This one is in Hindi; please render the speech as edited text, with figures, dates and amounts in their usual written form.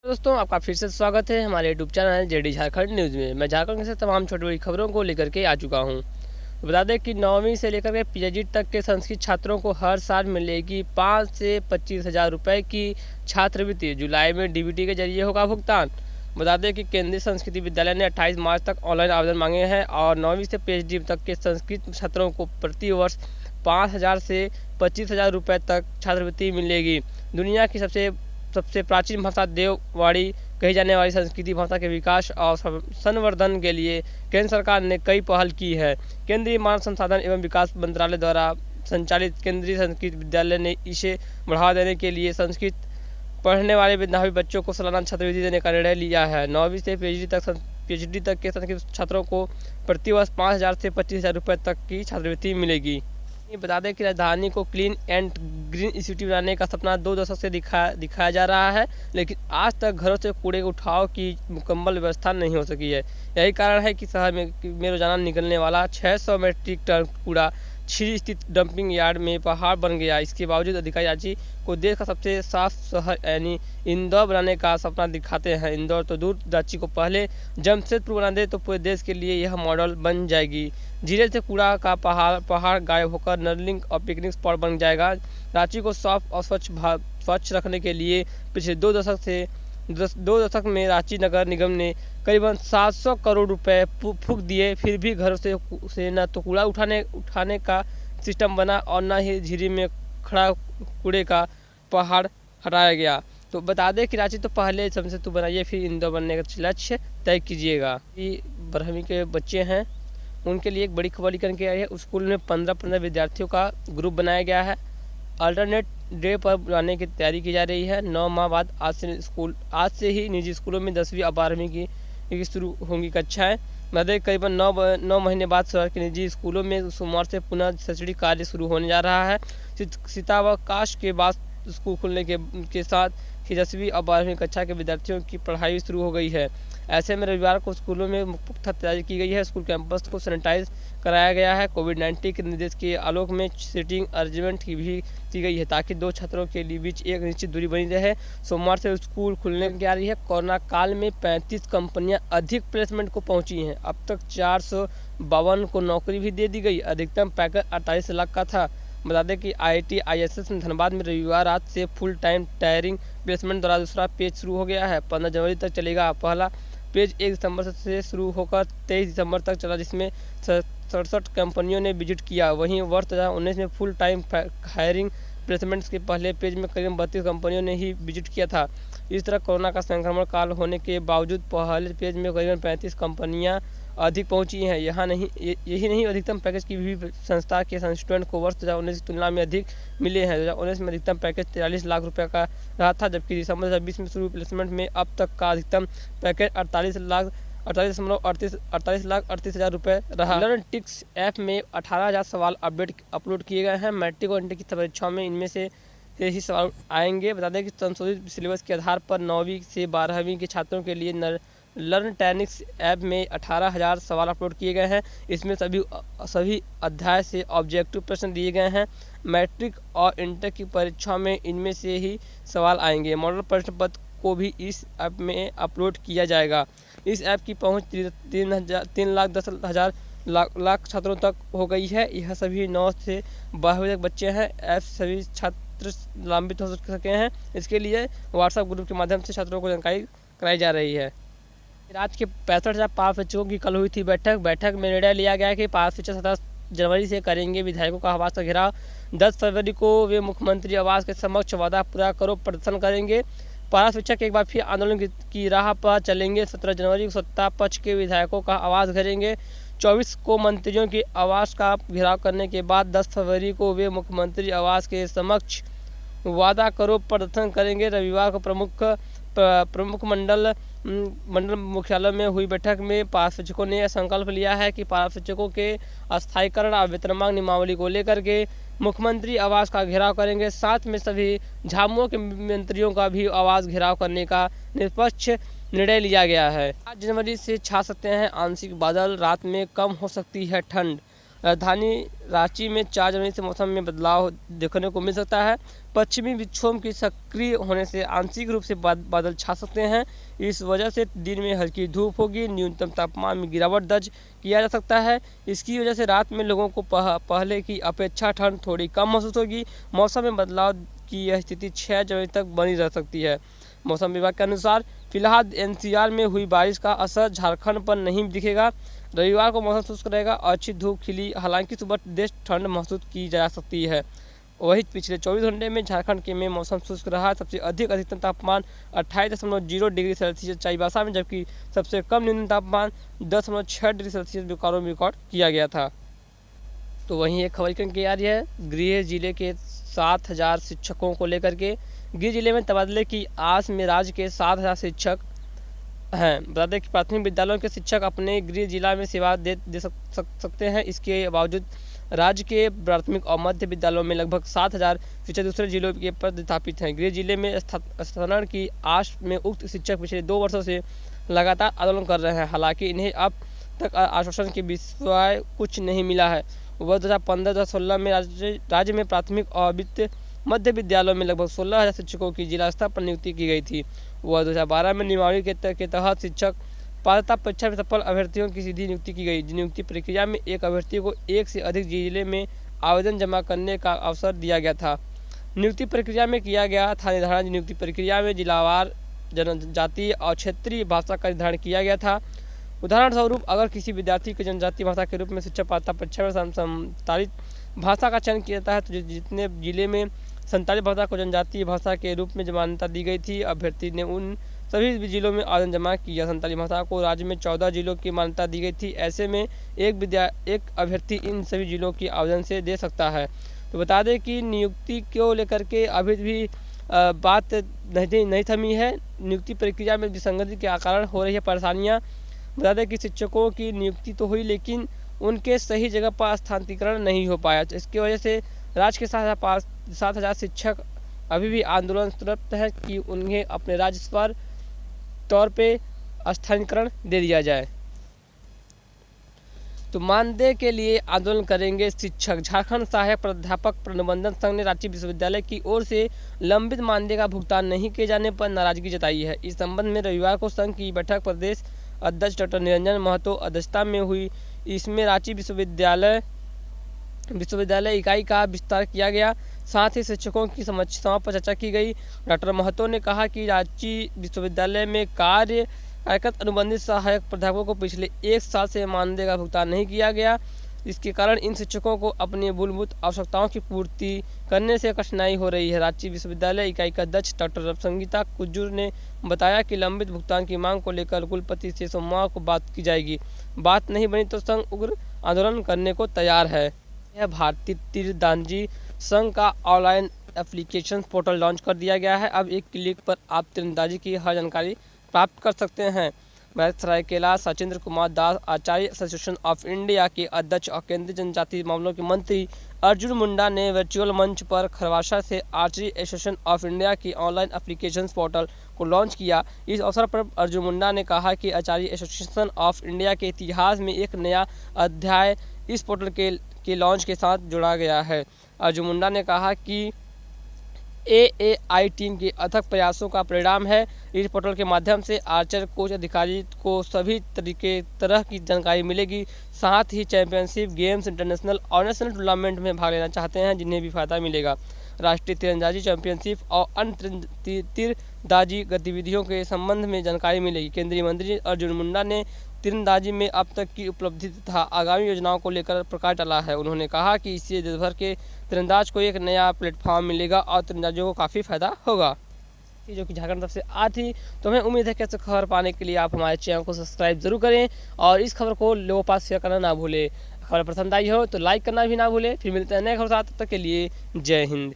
दोस्तों, आपका फिर से स्वागत है हमारे YouTube channel JD Jharkhand news में। मैं झारखंड से तमाम छोटी बड़ी खबरों को लेकर के आ चुका हूं। बता दें कि 9वीं से लेकर के पीएचडी तक के संस्कृत छात्रों को हर साल मिलेगी 5 से 25 हज़ार रुपये की छात्रवृत्ति। जुलाई में डीबीटी के जरिए होगा भुगतान। बता दें कि केंद्रीय संस्कृति विद्यालय ने 28 मार्च तक ऑनलाइन आवेदन मांगे हैं और 9वीं से पीएचडी तक के संस्कृत छात्रों को प्रति वर्ष 5,000 से 25,000 रुपये तक छात्रवृत्ति मिलेगी। दुनिया की सबसे प्राचीन भाषा देववाणी कही जाने वाली संस्कृत भाषा के विकास और संवर्धन के लिए केंद्र सरकार ने कई पहल की है। केंद्रीय मानव संसाधन एवं विकास मंत्रालय द्वारा संचालित केंद्रीय संस्कृत विद्यालय ने इसे बढ़ावा देने के लिए संस्कृत पढ़ने वाले मेधावी बच्चों को सालाना छात्रवृत्ति देने का निर्णय लिया है। 9वीं से पीएचडी तक के संस्कृत छात्रों को प्रति वर्ष 5,000 से 25,000 रुपये तक की छात्रवृत्ति मिलेगी। बता दें कि राजधानी को क्लीन एंड ग्रीन सिटी बनाने का सपना 2 दशक से दिखाया जा रहा है, लेकिन आज तक घरों से कूड़े उठाव की मुकम्मल व्यवस्था नहीं हो सकी है। यही कारण है कि शहर में रोजाना निकलने वाला 600 मीट्रिक टन कूड़ा छिरी स्थित डंपिंग यार्ड में पहाड़ बन गया। इसके बावजूद अधिकारी रांची को देश का सबसे साफ शहर यानी इंदौर बनाने का सपना दिखाते हैं। इंदौर तो दूर, रांची को पहले जमशेदपुर बना दे तो पूरे देश के लिए यह मॉडल बन जाएगी। झीले से कूड़ा का पहाड़ गायब होकर नर्लिंग और पिकनिक स्पॉट बन जाएगा। रांची को साफ और स्वच्छ रखने के लिए पिछले 2 दशक में रांची नगर निगम ने करीबन 700 करोड़ रुपए फूंक दिए, फिर भी घरों से न तो कूड़ा उठाने का सिस्टम बना और न ही झील में खड़ा कूड़े का पहाड़ हटाया गया। तो बता दें कि रांची तो पहले जमशेदपुर बनाइए, फिर इंदौर बनने का लक्ष्य तय कीजिएगा। 12वीं के बच्चे हैं, उनके लिए एक बड़ी खबर लेकर के आई है। स्कूल में 15 विद्यार्थियों का ग्रुप बनाया गया है। अल्टरनेट डे पर बुलाने की तैयारी की जा रही है। 9 माह बाद आज से ही निजी स्कूलों में 10वीं और 12वीं की शुरू होंगी कक्षाएं। मतलब करीबन 9 महीने बाद शहर के निजी स्कूलों में सोमवार से पुनः शैक्षणिक कार्य शुरू होने जा रहा है। शीतावकाश के बाद स्कूल खुलने के साथ ही 10वीं और 12वीं कक्षा के विद्यार्थियों की पढ़ाई शुरू हो गई है। ऐसे में रविवार को स्कूलों में पुख्ता तैयारी की गई है। स्कूल कैंपस को सैनिटाइज कराया गया है। कोविड-19 के निर्देश के आलोक में सीटिंग अरेंजमेंट भी की गई है ताकि 2 छात्रों के बीच एक निश्चित दूरी बनी रहे। सोमवार से स्कूल खुलने की आ रही है। कोरोना काल में 35 कंपनियां अधिक प्लेसमेंट को पहुंची हैं। अब तक 452 को नौकरी भी दे दी गई। अधिकतम पैकेज 48 लाख का था। बता दें कि IIT ISS धनबाद में रविवार रात से फुल टाइम टायरिंग प्लेसमेंट द्वारा दूसरा पेज शुरू हो गया है। 15 जनवरी तक चलेगा। पहला पेज 1 दिसंबर से शुरू होकर 23 दिसंबर तक चला, जिसमें 67 कंपनियों ने विजिट किया। वहीं वर्ष 2019 में फुल टाइम हायरिंग प्लेसमेंट्स के पहले पेज में करीब 32 कंपनियों ने ही विजिट किया था। इस तरह कोरोना का संक्रमण काल होने के बावजूद पहले पेज में करीबन 35 कंपनियां अधिक पहुंची हैं। यही नहीं, अधिकतम पैकेज की भी संस्था के स्टूडेंट को वर्ष 2019 की तुलना में अधिक मिले हैं। 2019 में अधिकतम पैकेज 43 लाख रुपए का रहा था, जबकि दिसंबर 2020 में शुरू प्लेसमेंट में अब तक का अधिकतम पैकेज 48 लाख 38 हज़ार रुपये रहा। लर्निटिक्स ऐप में 18,000 सवाल अपलोड किए गए हैं। मैट्रिक और इंटर की परीक्षाओं में इनमें से ही सवाल आएंगे। बता दें कि संशोधित सिलेबस के आधार पर 9वीं से 12वीं के छात्रों के लिए लर्निटिक्स ऐप में 18,000 सवाल अपलोड किए गए हैं। इसमें सभी अध्याय से ऑब्जेक्टिव प्रश्न दिए गए हैं। मैट्रिक और इंटर की परीक्षा में इनमें से ही सवाल आएंगे। मॉडल प्रश्न पत्र को भी इस ऐप में अपलोड किया जाएगा। इस ऐप की पहुंच 3,10,000 लाख छात्रों तक हो गई है। यह सभी 9 से 12वीं तक बच्चे हैं। ऐप सभी छात्र लाभान्वित हो सके हैं। इसके लिए व्हाट्सएप ग्रुप के माध्यम से छात्रों को जानकारी कराई जा रही है। राज्य के 65,000 पावर शिक्षकों की कल हुई थी बैठक में निर्णय लिया गया कि पावर शिक्षक 17 जनवरी से करेंगे विधायकों का आवास का घेराव। 10 फरवरी को वे मुख्यमंत्री आवास के समक्ष वादा पूरा करो प्रदर्शन करेंगे। पारा शिक्षक एक बार फिर आंदोलन की राह पर चलेंगे। 17 जनवरी को सत्ता पक्ष के विधायकों का आवास घेरेंगे। 24 को मंत्रियों के आवास का घेराव करने के बाद 10 फरवरी को वे मुख्यमंत्री आवास के समक्ष वादा करो प्रदर्शन करेंगे। रविवार को प्रमुख मंडल मुख्यालय में हुई बैठक में पारा शिक्षकों ने यह संकल्प लिया है कि पारा शिक्षकों के अस्थायीकरण और वेतनमान नियमावली को लेकर के मुख्यमंत्री आवास का घेराव करेंगे। साथ में सभी झामुमो के मंत्रियों का भी आवास घेराव करने का निष्पक्ष निर्णय लिया गया है। 8 जनवरी से छा सकते हैं आंशिक बादल, रात में कम हो सकती है ठंड। राजधानी रांची में 4 जनवरी से मौसम में बदलाव देखने को मिल सकता है। पश्चिमी विक्षोभ के सक्रिय होने से आंशिक रूप से बादल छा सकते हैं। इस वजह से दिन में हल्की धूप होगी, न्यूनतम तापमान में गिरावट दर्ज किया जा सकता है। इसकी वजह से रात में लोगों को पहले की अपेक्षा ठंड थोड़ी कम महसूस होगी। मौसम में बदलाव की यह स्थिति 6 जनवरी तक बनी रह सकती है। मौसम विभाग के अनुसार फिलहाल एनसीआर में हुई बारिश का असर झारखंड पर नहीं दिखेगा। रविवार को मौसम शुष्क रहेगा और अच्छी धूप खिली, हालांकि सुबह तेज ठंड महसूस की जा सकती है। वहीं पिछले 24 घंटे में झारखंड के में मौसम शुष्क रहा। सबसे अधिक अधिकतम तापमान 28.0 डिग्री सेल्सियस चाईबासा में, जबकि सबसे कम न्यूनतम तापमान 10.6 डिग्री सेल्सियस बोकारो में रिकॉर्ड किया गया था। तो वहीं एक खबर की आ रही है गृह जिले के 7000 शिक्षकों को लेकर के। गृह जिले में तबादले की आस में राज्य के 7000 शिक्षक हैं। बता दें कि प्राथमिक विद्यालयों के शिक्षक अपने गृह जिला में सेवा दे सकते हैं। इसके बावजूद राज्य के प्राथमिक और मध्य विद्यालयों में लगभग 7000 शिक्षक दूसरे जिलों के पद स्थापित हैं। गृह जिले में स्थानांतरण की आश में उक्त शिक्षक पिछले 2 वर्षों से लगातार आंदोलन कर रहे हैं। हालांकि इन्हें अब तक आश्वासन के विषय कुछ नहीं मिला है। वर्ष 2015-2016 में राज्य में प्राथमिक और मध्य विद्यालयों में लगभग 16000 शिक्षकों की जिला स्तर पर नियुक्ति की गई थी। वह 2012 में नियमावली के तहत शिक्षक पात्रता परीक्षा में सफल अभ्यर्थियों की सीधी नियुक्ति की गई। नियुक्ति प्रक्रिया में एक अभ्यर्थी को एक से अधिक जिले में आवेदन जमा करने का अवसर दिया गया था। नियुक्ति प्रक्रिया में किया गया था निर्धारण। नियुक्ति प्रक्रिया में जिलावार जनजातीय और क्षेत्रीय भाषा का निर्धारण किया गया था। उदाहरण स्वरूप अगर किसी विद्यार्थी को जनजातीय भाषा के रूप में शिक्षक पात्रता परीक्षा में संतालित भाषा का चयन किया जाता है, तो जितने जिले में संतालित भाषा को जनजातीय भाषा के रूप में मान्यता दी गई थी, अभ्यर्थी ने उन सभी जिलों में आवेदन जमा किया। संतालित भाषा को राज्य में 14 जिलों की मान्यता दी गई थी। ऐसे में एक अभ्यर्थी इन सभी जिलों की आवेदन से दे सकता है। तो बता दें कि नियुक्ति को लेकर के अभी भी बात नहीं थमी है। नियुक्ति प्रक्रिया में विसंगति के कारण हो रही है परेशानियाँ। बता दें कि शिक्षकों की नियुक्ति तो हुई, लेकिन उनके सही जगह पर स्थानांतरण नहीं हो पाया। इसकी वजह से राज्य के 7000 शिक्षक अभी भी आंदोलनरत हैं कि उन्हें अपने राज्य स्तर तौर पे स्थानांतरण दे दिया जाए। तो मानदेय के लिए आंदोलन करेंगे शिक्षक। झारखंड सहायक प्राध्यापक प्रबंधन संघ ने रांची विश्वविद्यालय की ओर से लंबित मानदेय का भुगतान नहीं किए जाने पर नाराजगी जताई है। इस संबंध में रविवार को संघ की बैठक प्रदेश अध्यक्ष डॉक्टर निरंजन महतो अध्यक्षता में हुई। इसमें रांची विश्वविद्यालय इकाई का विस्तार किया गया। साथ ही शिक्षकों की समस्याओं पर चर्चा की गई। डॉक्टर महतो ने कहा कि रांची विश्वविद्यालय में कार्यरत अनुबंधित सहायक प्राध्यापकों को पिछले 1 साल से मानदेय का भुगतान नहीं किया गया। इसके कारण इन शिक्षकों को अपनी मूलभूत आवश्यकताओं की पूर्ति करने से कठिनाई हो रही है। रांची विश्वविद्यालय इकाई का अध्यक्ष डॉक्टर संगीता कुज्जूर ने बताया कि लंबित भुगतान की मांग को लेकर कुलपति से सोमवार को बात की जाएगी। बात नहीं बनी तो संघ उग्र आंदोलन करने को तैयार है। यह भारतीय तीरंदाजी संघ का ऑनलाइन एप्लीकेशन पोर्टल लॉन्च कर दिया गया है। अब एक क्लिक पर आप तीरंदाजी की हर जानकारी प्राप्त कर सकते हैं। सरायकेला सचिंद्र कुमार दास आचार्य एसोसिएशन ऑफ इंडिया के अध्यक्ष और केंद्रीय जनजातीय मामलों के मंत्री अर्जुन मुंडा ने वर्चुअल मंच पर खरवासा से आर्चरी एसोसिएशन ऑफ इंडिया की ऑनलाइन एप्लीकेशन पोर्टल को लॉन्च किया। इस अवसर पर अर्जुन मुंडा ने कहा कि आर्चरी एसोसिएशन ऑफ इंडिया के इतिहास में एक नया अध्याय इस पोर्टल के लॉन्च के साथ जोड़ा गया है। अर्जुन मुंडा ने कहा कि AAI टीम के अथक प्रयासों का परिणाम है। इस पोर्टल के माध्यम से आर्चर कोच अधिकारी को सभी तरह की जानकारी मिलेगी। साथ ही चैंपियनशिप गेम्स, इंटरनेशनल और नेशनल टूर्नामेंट में भाग लेना चाहते हैं जिन्हें भी फायदा मिलेगा। राष्ट्रीय तीरंदाजी चैंपियनशिप और अन्य तीरंदाजी गतिविधियों के संबंध में जानकारी मिलेगी। केंद्रीय मंत्री अर्जुन मुंडा ने तीरंदाजी में अब तक की उपलब्धि तथा आगामी योजनाओं को लेकर प्रकाश डाला है। उन्होंने कहा कि इससे देश भर के तीरंदाज को एक नया प्लेटफॉर्म मिलेगा और तीरंदाजों को काफ़ी फायदा होगा। जो कि झारखंड तरफ से आती थी। तो हमें उम्मीद है कि ऐसे खबर पाने के लिए आप हमारे चैनल को सब्सक्राइब जरूर करें और इस खबर को लोगों के पास शेयर करना ना भूलें। खबर पसंद आई हो तो लाइक करना भी ना भूलें। फिर मिलते हैं नए खबर साथ, तब तक के लिए जय हिंद।